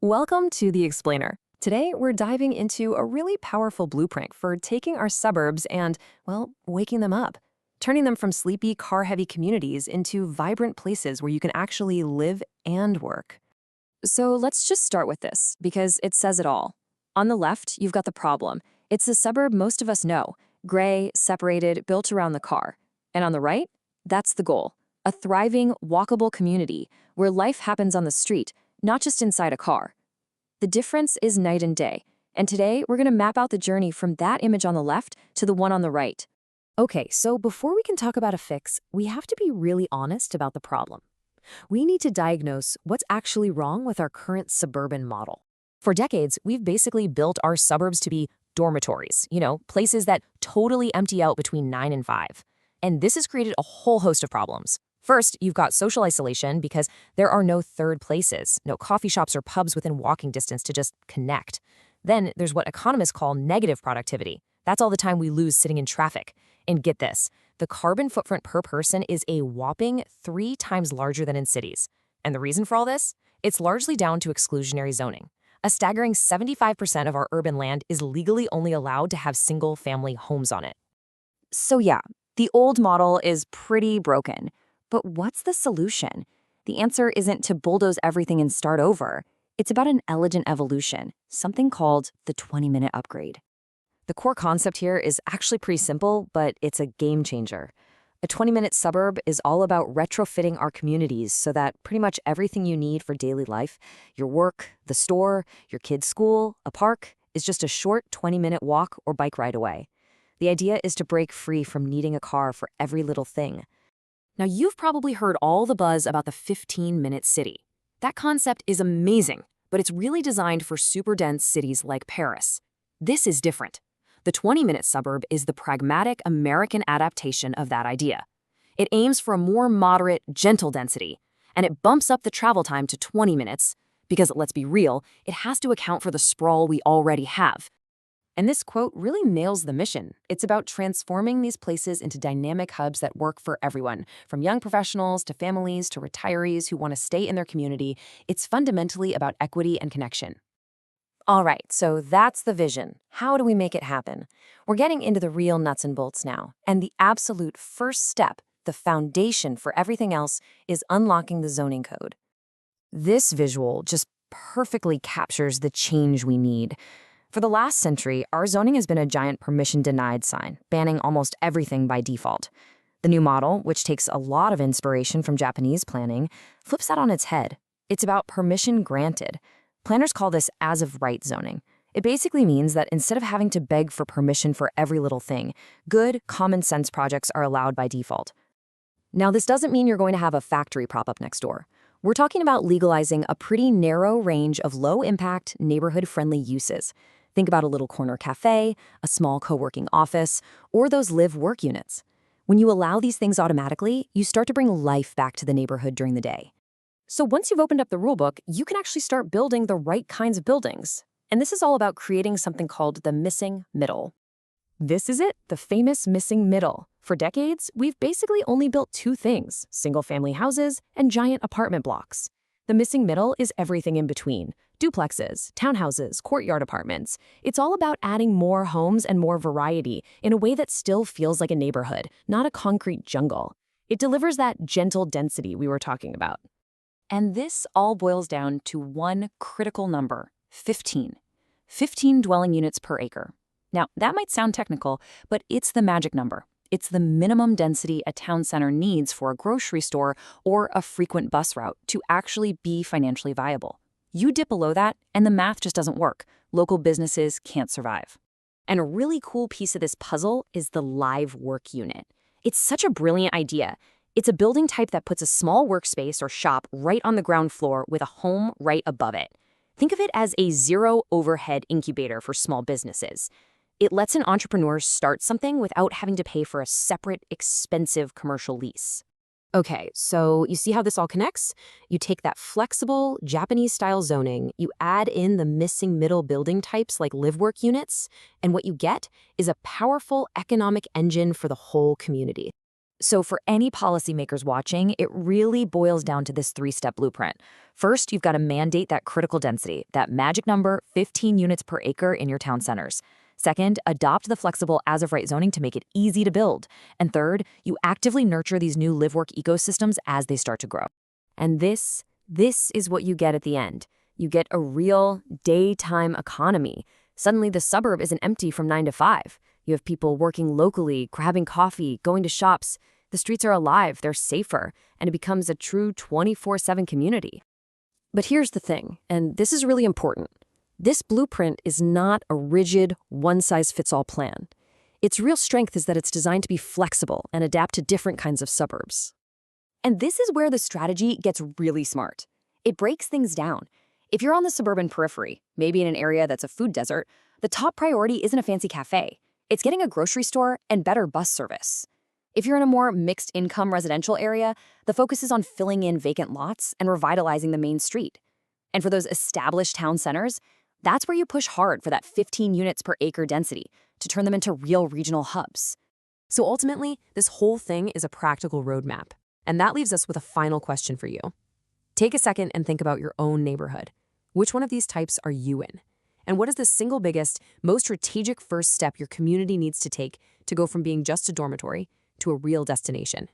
Welcome to The Explainer. Today, we're diving into a really powerful blueprint for taking our suburbs and, well, waking them up, turning them from sleepy, car-heavy communities into vibrant places where you can actually live and work. So let's just start with this, because it says it all. On the left, you've got the problem. It's the suburb most of us know, gray, separated, built around the car. And on the right, that's the goal, a thriving, walkable community where life happens on the street, not just inside a car. The difference is night and day, and today we're going to map out the journey from that image on the left to the one on the right. Okay, so before we can talk about a fix, we have to be really honest about the problem. We need to diagnose what's actually wrong with our current suburban model. For decades, we've basically built our suburbs to be dormitories, places that totally empty out between 9 and 5. And this has created a whole host of problems. First, you've got social isolation because there are no third places, no coffee shops or pubs within walking distance to just connect. Then there's what economists call negative productivity. That's all the time we lose sitting in traffic. And get this, the carbon footprint per person is a whopping 3 times larger than in cities. And the reason for all this? It's largely down to exclusionary zoning. A staggering 75% of our urban land is legally only allowed to have single-family homes on it. So yeah, the old model is pretty broken. But what's the solution? The answer isn't to bulldoze everything and start over. It's about an elegant evolution, something called the 20-minute upgrade. The core concept here is actually pretty simple, but it's a game changer. A 20-minute suburb is all about retrofitting our communities so that pretty much everything you need for daily life, your work, the store, your kid's school, a park, is just a short 20-minute walk or bike ride away. The idea is to break free from needing a car for every little thing. Now, you've probably heard all the buzz about the 15-minute city. That concept is amazing, but it's really designed for super dense cities like Paris. This is different. The 20-minute suburb is the pragmatic American adaptation of that idea. It aims for a more moderate, gentle density, and it bumps up the travel time to 20 minutes because, let's be real, it has to account for the sprawl we already have. And this quote really nails the mission. It's about transforming these places into dynamic hubs that work for everyone, from young professionals to families to retirees who want to stay in their community. It's fundamentally about equity and connection. All right, so that's the vision. How do we make it happen? We're getting into the real nuts and bolts now. And the absolute first step, the foundation for everything else, is unlocking the zoning code. This visual just perfectly captures the change we need. For the last century, our zoning has been a giant permission-denied sign, banning almost everything by default. The new model, which takes a lot of inspiration from Japanese planning, flips that on its head. It's about permission granted. Planners call this as-of-right zoning. It basically means that instead of having to beg for permission for every little thing, good, common-sense projects are allowed by default. Now, this doesn't mean you're going to have a factory prop up next door. We're talking about legalizing a pretty narrow range of low-impact, neighborhood-friendly uses. Think about a little corner cafe, a small co-working office, or those live-work units. When you allow these things automatically, you start to bring life back to the neighborhood during the day. So once you've opened up the rulebook, you can actually start building the right kinds of buildings. And this is all about creating something called the missing middle. This is it, the famous missing middle. For decades, we've basically only built 2 things, single-family houses and giant apartment blocks. The missing middle is everything in between. Duplexes, townhouses, courtyard apartments. It's all about adding more homes and more variety in a way that still feels like a neighborhood, not a concrete jungle. It delivers that gentle density we were talking about. And this all boils down to one critical number, 15. 15 dwelling units per acre. Now, that might sound technical, but it's the magic number. It's the minimum density a town center needs for a grocery store or a frequent bus route to actually be financially viable. You dip below that, and the math just doesn't work. Local businesses can't survive. And a really cool piece of this puzzle is the live work unit. It's such a brilliant idea. It's a building type that puts a small workspace or shop right on the ground floor with a home right above it. Think of it as a zero overhead incubator for small businesses. It lets an entrepreneur start something without having to pay for a separate, expensive commercial lease. Okay, so you see how this all connects? You take that flexible, Japanese-style zoning, you add in the missing middle building types like live-work units, and what you get is a powerful economic engine for the whole community. So for any policymakers watching, it really boils down to this three-step blueprint. First, you've got to mandate that critical density, that magic number, 15 units per acre in your town centers. Second, adopt the flexible as-of-right zoning to make it easy to build. And third, you actively nurture these new live-work ecosystems as they start to grow. And this is what you get at the end. You get a real daytime economy. Suddenly, the suburb isn't empty from 9 to 5. You have people working locally, grabbing coffee, going to shops. The streets are alive, they're safer, and it becomes a true 24/7 community. But here's the thing, and this is really important. This blueprint is not a rigid, one-size-fits-all plan. Its real strength is that it's designed to be flexible and adapt to different kinds of suburbs. And this is where the strategy gets really smart. It breaks things down. If you're on the suburban periphery, maybe in an area that's a food desert, the top priority isn't a fancy cafe. It's getting a grocery store and better bus service. If you're in a more mixed-income residential area, the focus is on filling in vacant lots and revitalizing the main street. And for those established town centers, that's where you push hard for that 15 units per acre density to turn them into real regional hubs. So ultimately, this whole thing is a practical roadmap. And that leaves us with a final question for you. Take a second and think about your own neighborhood. Which one of these types are you in? And what is the single biggest, most strategic first step your community needs to take to go from being just a dormitory to a real destination?